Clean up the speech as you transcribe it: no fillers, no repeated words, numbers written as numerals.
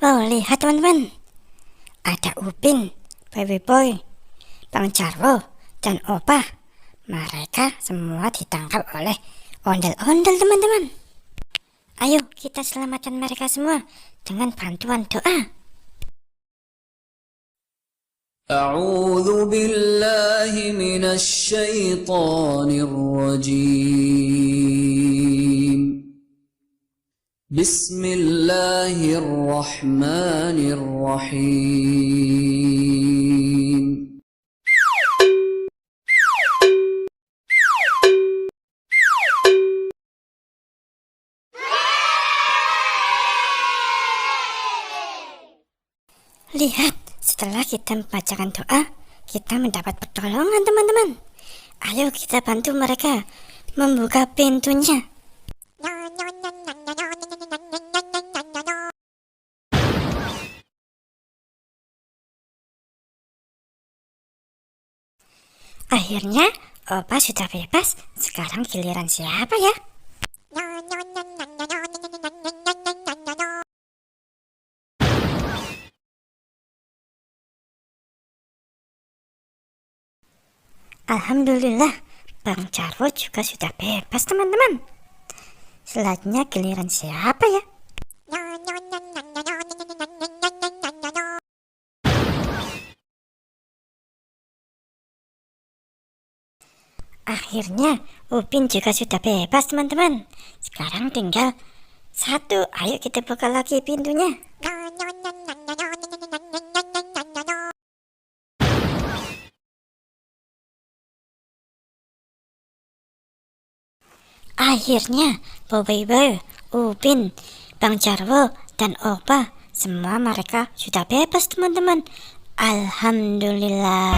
Oh, lihat teman-teman. Ada Upin, Baby Boy, Bang Jarwo, dan Opa. Mereka semua ditangkap oleh ondel-ondel teman-teman. Ayo kita selamatkan mereka semua dengan bantuan doa. أعوذ بالله من الشيطان الرجيم بسم الله الرحمن الرحيم Lihat, setelah kita membacakan doa, kita mendapat pertolongan teman-teman. Ayo kita bantu mereka membuka pintunya. Akhirnya Opa sudah bebas. Sekarang giliran siapa ya? Alhamdulillah, Bang Jarwo juga sudah bebas teman-teman. Selanjutnya giliran siapa ya? Akhirnya Upin juga sudah bebas teman-teman. Sekarang tinggal satu. Ayo kita buka lagi pintunya. Akhirnya Baby Boy, Upin, Bang Jarwo, dan Opa, semua mereka sudah bebas teman-teman. Alhamdulillah.